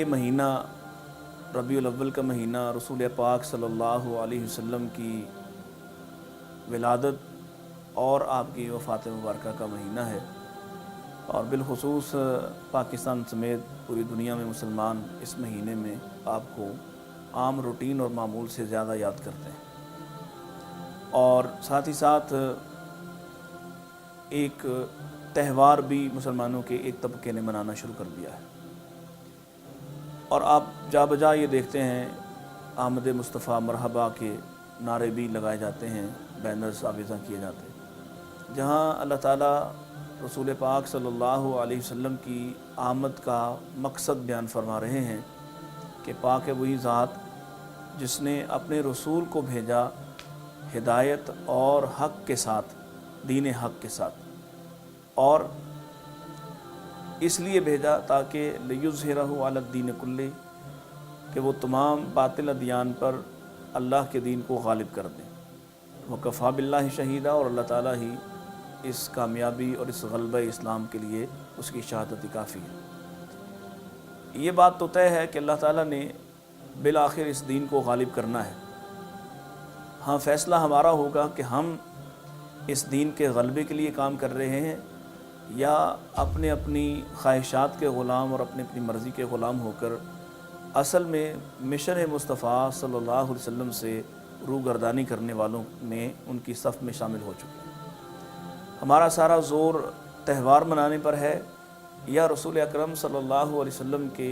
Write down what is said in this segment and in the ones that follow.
یہ مہینہ ربیع الاول کا مہینہ رسول پاک صلی اللہ علیہ وسلم کی ولادت اور آپ کی وفات مبارکہ کا مہینہ ہے، اور بالخصوص پاکستان سمیت پوری دنیا میں مسلمان اس مہینے میں آپ کو عام روٹین اور معمول سے زیادہ یاد کرتے ہیں، اور ساتھ ہی ساتھ ایک تہوار بھی مسلمانوں کے ایک طبقے نے منانا شروع کر دیا ہے، اور آپ جا بجا یہ دیکھتے ہیں آمد مصطفیٰ مرحبا کے نعرے بھی لگائے جاتے ہیں، بینرز آویزاں کیے جاتے ہیں، جہاں اللہ تعالیٰ رسول پاک صلی اللہ علیہ وسلم کی آمد کا مقصد بیان فرما رہے ہیں کہ پاک ہے وہی ذات جس نے اپنے رسول کو بھیجا ہدایت اور حق کے ساتھ، دین حق کے ساتھ، اور اس لیے بھیجا تاکہ لیظہرہ علی الدین کلہ، کہ وہ تمام باطل ادیان پر اللہ کے دین کو غالب کر دیں، وکفیٰ باللہ شہیدہ، اور اللہ تعالیٰ ہی اس کامیابی اور اس غلبہ اسلام کے لیے اس کی شہادت کافی ہے۔ یہ بات تو طے ہے کہ اللہ تعالیٰ نے بالآخر اس دین کو غالب کرنا ہے، ہاں فیصلہ ہمارا ہوگا کہ ہم اس دین کے غلبے کے لیے کام کر رہے ہیں یا اپنی خواہشات کے غلام اور اپنی مرضی کے غلام ہو کر اصل میں مشن مصطفیٰ صلی اللہ علیہ وسلم سے روگردانی کرنے والوں میں ان کی صف میں شامل ہو چکے ہیں۔ ہمارا سارا زور تہوار منانے پر ہے یا رسول اکرم صلی اللہ علیہ وسلم کے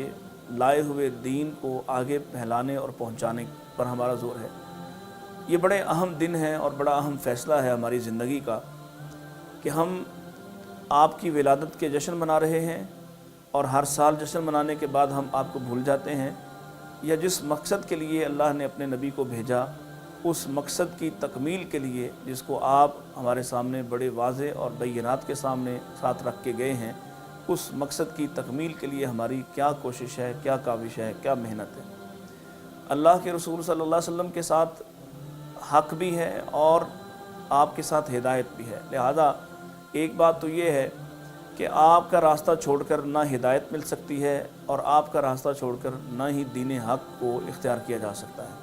لائے ہوئے دین کو آگے پھیلانے اور پہنچانے پر ہمارا زور ہے؟ یہ بڑے اہم دن ہیں اور بڑا اہم فیصلہ ہے ہماری زندگی کا کہ ہم آپ کی ولادت کے جشن منا رہے ہیں اور ہر سال جشن منانے کے بعد ہم آپ کو بھول جاتے ہیں، یا جس مقصد کے لیے اللہ نے اپنے نبی کو بھیجا اس مقصد کی تکمیل کے لیے، جس کو آپ ہمارے سامنے بڑے واضح اور بینات کے سامنے ساتھ رکھ کے گئے ہیں، اس مقصد کی تکمیل کے لیے ہماری کیا کوشش ہے، کیا کاوش ہے، کیا محنت ہے۔ اللہ کے رسول صلی اللہ علیہ وسلم کے ساتھ حق بھی ہے اور آپ کے ساتھ ہدایت بھی ہے، لہذا ایک بات تو یہ ہے کہ آپ کا راستہ چھوڑ کر نہ ہدایت مل سکتی ہے اور آپ کا راستہ چھوڑ کر نہ ہی دین حق کو اختیار کیا جا سکتا ہے۔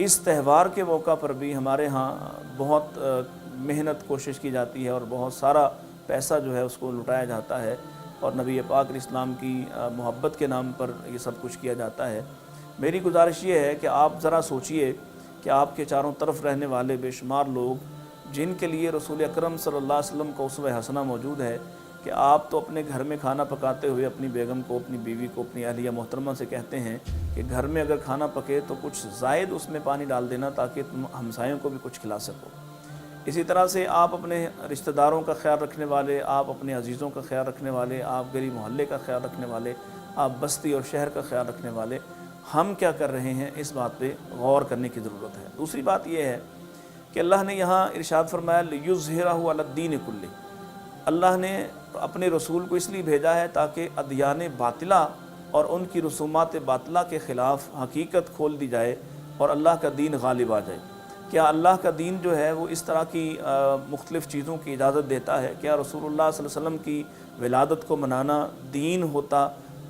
اس تہوار کے موقع پر بھی ہمارے ہاں بہت محنت کوشش کی جاتی ہے اور بہت سارا پیسہ جو ہے اس کو لٹایا جاتا ہے، اور نبی پاک علیہ السلام کی محبت کے نام پر یہ سب کچھ کیا جاتا ہے۔ میری گزارش یہ ہے کہ آپ ذرا سوچئے کہ آپ کے چاروں طرف رہنے والے بے شمار لوگ جن کے لیے رسول اکرم صلی اللہ علیہ وسلم کا اسوہ حسنہ موجود ہے، کہ آپ تو اپنے گھر میں کھانا پکاتے ہوئے اپنی بیگم کو، اپنی بیوی کو، اپنی اہلیہ محترمہ سے کہتے ہیں کہ گھر میں اگر کھانا پکے تو کچھ زائد اس میں پانی ڈال دینا تاکہ تم ہمسایوں کو بھی کچھ کھلا سکو۔ اسی طرح سے آپ اپنے رشتہ داروں کا خیال رکھنے والے، آپ اپنے عزیزوں کا خیال رکھنے والے، آپ گلی محلے کا خیال رکھنے والے، آپ بستی اور شہر کا خیال رکھنے والے، ہم کیا کر رہے ہیں اس بات پہ غور کرنے کی ضرورت ہے۔ دوسری بات یہ ہے کہ اللہ نے یہاں ارشاد فرمایا لیظہرہ علی الدین کلہ، اللہ نے اپنے رسول کو اس لیے بھیجا ہے تاکہ ادیان باطلہ اور ان کی رسومات باطلہ کے خلاف حقیقت کھول دی جائے اور اللہ کا دین غالب آ جائے۔ کیا اللہ کا دین جو ہے وہ اس طرح کی مختلف چیزوں کی اجازت دیتا ہے؟ کیا رسول اللہ صلی اللہ علیہ وسلم کی ولادت کو منانا دین ہوتا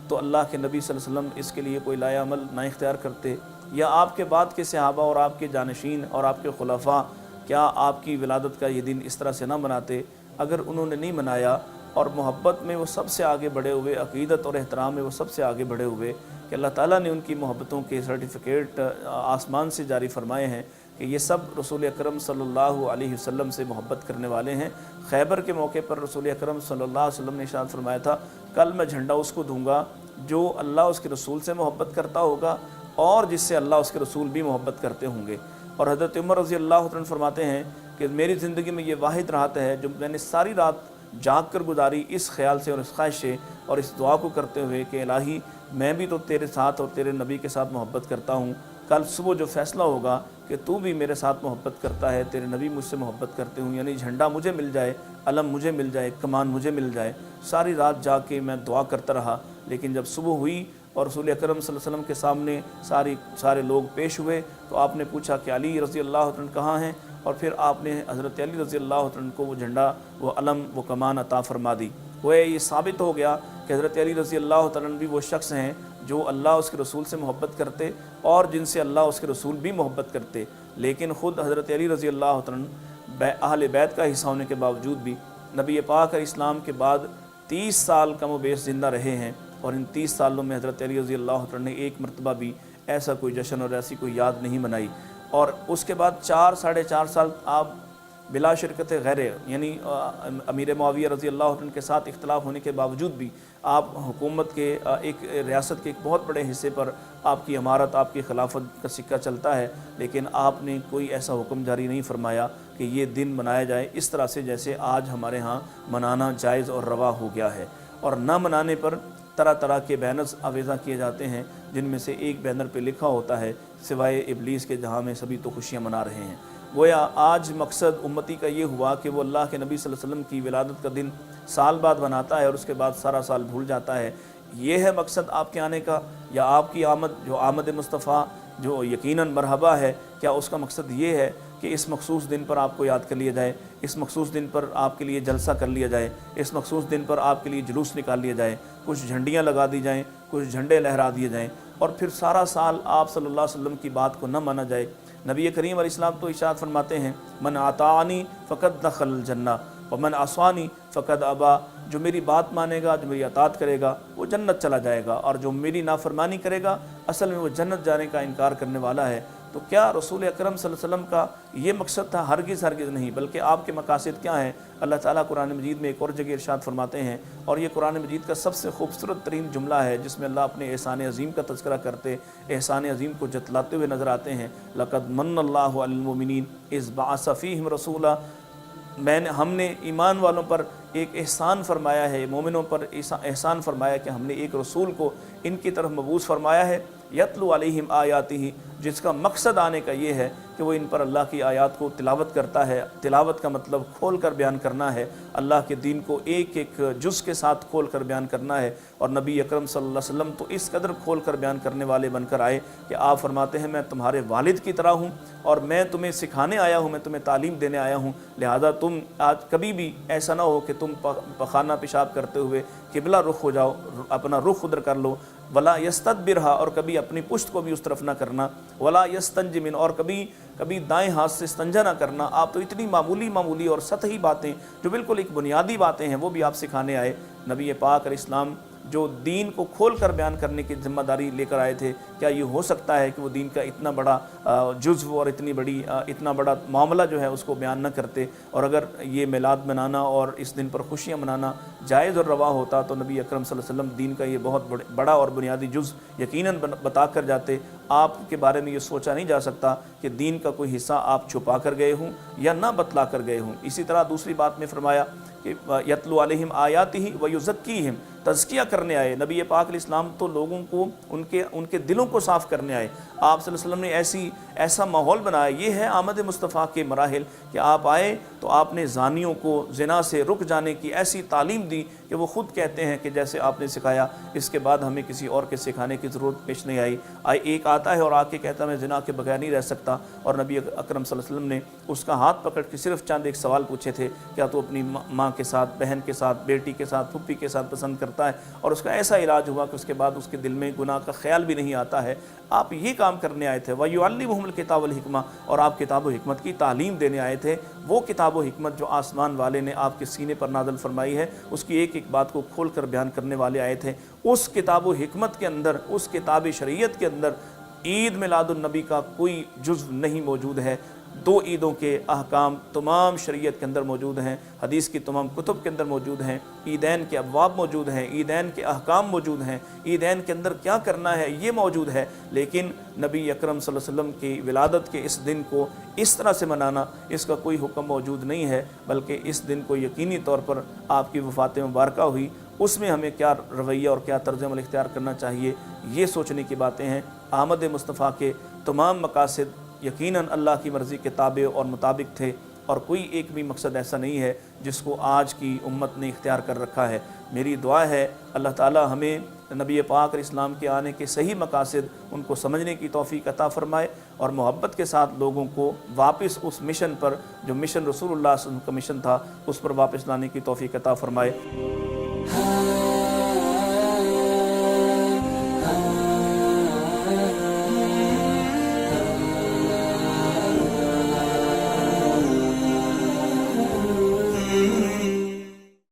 تو اللہ کے نبی صلی اللہ علیہ وسلم اس کے لیے کوئی لائے عمل نہ اختیار کرتے، یا آپ کے بعد کے صحابہ اور آپ کے جانشین اور آپ کے خلفاء کیا آپ کی ولادت کا یہ دن اس طرح سے نہ مناتے؟ اگر انہوں نے نہیں منایا اور محبت میں وہ سب سے آگے بڑھے ہوئے، عقیدت اور احترام میں وہ سب سے آگے بڑھے ہوئے کہ اللہ تعالیٰ نے ان کی محبتوں کے سرٹیفکیٹ آسمان سے جاری فرمائے ہیں کہ یہ سب رسول اکرم صلی اللہ علیہ وسلم سے محبت کرنے والے ہیں۔ خیبر کے موقع پر رسول اکرم صلی اللہ علیہ وسلم نے ارشاد فرمایا تھا، کل میں جھنڈا اس کو دوں گا جو اللہ اس کے رسول سے محبت کرتا ہوگا اور جس سے اللہ اس کے رسول بھی محبت کرتے ہوں گے۔ اور حضرت عمر رضی اللہ عنہ فرماتے ہیں کہ میری زندگی میں یہ واحد رات ہے جو میں نے ساری رات جاگ کر گزاری اس خیال سے اور اس خواہش سے اور اس دعا کو کرتے ہوئے کہ الہی میں بھی تو تیرے ساتھ اور تیرے نبی کے ساتھ محبت کرتا ہوں، کل صبح جو فیصلہ ہوگا کہ تو بھی میرے ساتھ محبت کرتا ہے، تیرے نبی مجھ سے محبت کرتے ہوں، یعنی جھنڈا مجھے مل جائے، علم مجھے مل جائے، کمان مجھے مل جائے۔ ساری رات جا کے میں دعا کرتا رہا، لیکن جب صبح ہوئی اور رسول اکرم صلی اللہ علیہ وسلم کے سامنے سارے لوگ پیش ہوئے تو آپ نے پوچھا کہ علی رضی اللہ عنہ کہاں ہیں، اور پھر آپ نے حضرت علی رضی اللہ عنہ کو وہ جھنڈا، وہ علم، وہ کمان عطا فرما دی۔ وہ یہ ثابت ہو گیا کہ حضرت علی رضی اللہ عنہ بھی وہ شخص ہیں جو اللہ اس کے رسول سے محبت کرتے اور جن سے اللہ اس کے رسول بھی محبت کرتے، لیکن خود حضرت علی رضی اللہ عنہ اہل بیت کا حصہ ہونے کے باوجود بھی نبی پاک علیہ السلام کے بعد 30 سال کم و بیش زندہ رہے ہیں، اور ان 30 سالوں میں حضرت علی رضی اللہ عنہ نے ایک مرتبہ بھی ایسا کوئی جشن اور ایسی کوئی یاد نہیں منائی، اور اس کے بعد 4 سال آپ بلا شرکت غیر، یعنی امیر معاویہ رضی اللہ عنہ کے ساتھ اختلاف ہونے کے باوجود بھی آپ حکومت کے ایک ریاست کے ایک بہت بڑے حصے پر آپ کی امارت، آپ کی خلافت کا سکہ چلتا ہے، لیکن آپ نے کوئی ایسا حکم جاری نہیں فرمایا کہ یہ دن منایا جائے اس طرح سے جیسے آج ہمارے ہاں منانا جائز اور روا ہو گیا ہے، اور نہ منانے پر طرح طرح کے بینرز آویزہ کیے جاتے ہیں، جن میں سے ایک بینر پہ لکھا ہوتا ہے سوائے ابلیس کے جہاں میں سبھی تو خوشیاں منا رہے ہیں۔ گویا آج مقصد امتی کا یہ ہوا کہ وہ اللہ کے نبی صلی اللہ علیہ وسلم کی ولادت کا دن سال بعد مناتا ہے اور اس کے بعد سارا سال بھول جاتا ہے۔ یہ ہے مقصد آپ کے آنے کا، یا آپ کی آمد جو آمد مصطفیٰ جو یقیناً مرحبا ہے، کیا اس کا مقصد یہ ہے کہ اس مخصوص دن پر آپ کو یاد کر لیا جائے، اس مخصوص دن پر آپ کے لیے جلسہ کر لیا جائے، اس مخصوص دن پر آپ کے لیے جلوس نکال لیا جائے، کچھ جھنڈیاں لگا دی جائیں، کچھ جھنڈے لہرا دیے جائیں، اور پھر سارا سال آپ صلی اللہ علیہ وسلم کی بات کو نہ مانا جائے؟ نبی کریم علیہ السلام تو ارشاد فرماتے ہیں من اطاعنی فقد دخل الجنہ ومن عصانی فقد ابا، جو میری بات مانے گا، جو میری اطاعت کرے گا وہ جنت چلا جائے گا، اور جو میری نافرمانی کرے گا اصل میں وہ جنت جانے کا انکار کرنے والا ہے۔ تو کیا رسول اکرم صلی اللہ علیہ وسلم کا یہ مقصد تھا؟ ہرگز نہیں، بلکہ آپ کے مقاصد کیا ہیں؟ اللہ تعالیٰ قرآن مجید میں ایک اور جگہ ارشاد فرماتے ہیں، اور یہ قرآن مجید کا سب سے خوبصورت ترین جملہ ہے جس میں اللہ اپنے احسان عظیم کا تذکرہ کرتے، احسان عظیم کو جتلاتے ہوئے نظر آتے ہیں۔ لَقَدْ مَنَّ اللَّهُ عَلَى الْمُؤْمِنِينَ إِذْ بَعَثَ فِيهِمْ رَسُولًا، ہم نے ایمان والوں پر ایک احسان فرمایا ہے، مومنوں پر احسان فرمایا کہ ہم نے ایک رسول کو ان کی طرف مبعوث فرمایا ہے، یتلو علیہم آیاتہ، جس کا مقصد آنے کا یہ ہے کہ وہ ان پر اللہ کی آیات کو تلاوت کرتا ہے۔ تلاوت کا مطلب کھول کر بیان کرنا ہے، اللہ کے دین کو ایک ایک جز کے ساتھ کھول کر بیان کرنا ہے، اور نبی اکرم صلی اللہ علیہ وسلم تو اس قدر کھول کر بیان کرنے والے بن کر آئے کہ آپ فرماتے ہیں میں تمہارے والد کی طرح ہوں، اور میں تمہیں سکھانے آیا ہوں، میں تمہیں تعلیم دینے آیا ہوں، لہذا تم آج کبھی بھی ایسا نہ ہو کہ تم پخانہ پیشاب کرتے ہوئے قبلہ رخ ہو جاؤ، اپنا رخ ادھر کر لو، ولا یستدبرھا، اور کبھی اپنی پشت کو بھی اس طرف نہ کرنا، ولا یستنج من، اور کبھی دائیں ہاتھ سے استنجا نہ کرنا۔ آپ تو اتنی معمولی اور سطحی باتیں جو بالکل ایک بنیادی باتیں ہیں وہ بھی آپ سکھانے آئے۔ نبی پاک علیہ السلام جو دین کو کھول کر بیان کرنے کی ذمہ داری لے کر آئے تھے، کیا یہ ہو سکتا ہے کہ وہ دین کا اتنا بڑا جزو اور اتنا بڑا معاملہ جو ہے اس کو بیان نہ کرتے؟ اور اگر یہ میلاد منانا اور اس دن پر خوشیاں منانا جائز اور روا ہوتا تو نبی اکرم صلی اللہ علیہ وسلم دین کا یہ بہت بڑا اور بنیادی جز یقیناً بتا کر جاتے۔ آپ کے بارے میں یہ سوچا نہیں جا سکتا کہ دین کا کوئی حصہ آپ چھپا کر گئے ہوں یا نہ بتلا کر گئے ہوں۔ اسی طرح دوسری بات میں فرمایا کہ یتلو علیہم آیاتہ ویزکیہم، تزکیہ کرنے آئے۔ نبی پاک علیہ السلام تو لوگوں کو ان کے دلوں کو صاف کرنے آئے۔ آپ صلی اللہ علیہ وسلم نے ایسا ماحول بنایا۔ یہ ہے آمد مصطفیٰ کے مراحل کہ آپ آئے تو آپ نے زانیوں کو زنا سے رک جانے کی ایسی تعلیم دی کہ وہ خود کہتے ہیں کہ جیسے آپ نے سکھایا اس کے بعد ہمیں کسی اور کے سکھانے کی ضرورت پیش نہیں آئی۔ ایک آتا ہے اور آ کے کہتا ہے میں زنا کے بغیر نہیں رہ سکتا، اور نبی اکرم صلی اللہ علیہ وسلم نے اس کا ہاتھ پکڑ کے صرف چند ایک سوال پوچھے تھے، کیا تو اپنی ماں کے ساتھ، بہن کے ساتھ، بیٹی کے ساتھ، پھپھی کے ساتھ پسند کرتا ہے؟ اور اس کا ایسا علاج ہوا کہ اس کے بعد اس کے دل میں گناہ کا خیال بھی نہیں آتا ہے۔ آپ یہ کام کرنے آئے تھے۔ وَيُعَلِّمُهُمُ الْكِتَابَ وَالْحِكْمَةَ، اور آپ کتاب و حکمت کی تعلیم دینے آئے تھے۔ وہ کتاب و حکمت جو آسمان والے نے آپ کے سینے پر نازل فرمائی ہے، اس کی ایک ایک بات کو کھول کر بیان کرنے والے آئے تھے۔ اس کتاب و حکمت کے اندر، اس کتاب شریعت کے اندر عید میلاد النبی کا کوئی جزو نہیں موجود ہے۔ 2 عیدوں کے احکام تمام شریعت کے اندر موجود ہیں، حدیث کی تمام کتب کے اندر موجود ہیں، عیدین کے ابواب موجود ہیں، عیدین کے احکام موجود ہیں، عیدین کے اندر کیا کرنا ہے یہ موجود ہے، لیکن نبی اکرم صلی اللہ علیہ وسلم کی ولادت کے اس دن کو اس طرح سے منانا، اس کا کوئی حکم موجود نہیں ہے، بلکہ اس دن کو یقینی طور پر آپ کی وفات مبارکہ ہوئی، اس میں ہمیں کیا رویہ اور کیا طرز عمل اختیار کرنا چاہیے، یہ سوچنے کی باتیں ہیں۔ آمد مصطفیٰ کے تمام مقاصد یقیناً اللہ کی مرضی کے تابع اور مطابق تھے، اور کوئی ایک بھی مقصد ایسا نہیں ہے جس کو آج کی امت نے اختیار کر رکھا ہے۔ میری دعا ہے اللہ تعالی ہمیں نبی پاک علیہ السلام کے آنے کے صحیح مقاصد ان کو سمجھنے کی توفیق عطا فرمائے، اور محبت کے ساتھ لوگوں کو واپس اس مشن پر جو مشن رسول اللہ صلی اللہ علیہ وسلم کا مشن تھا اس پر واپس لانے کی توفیق عطا فرمائے۔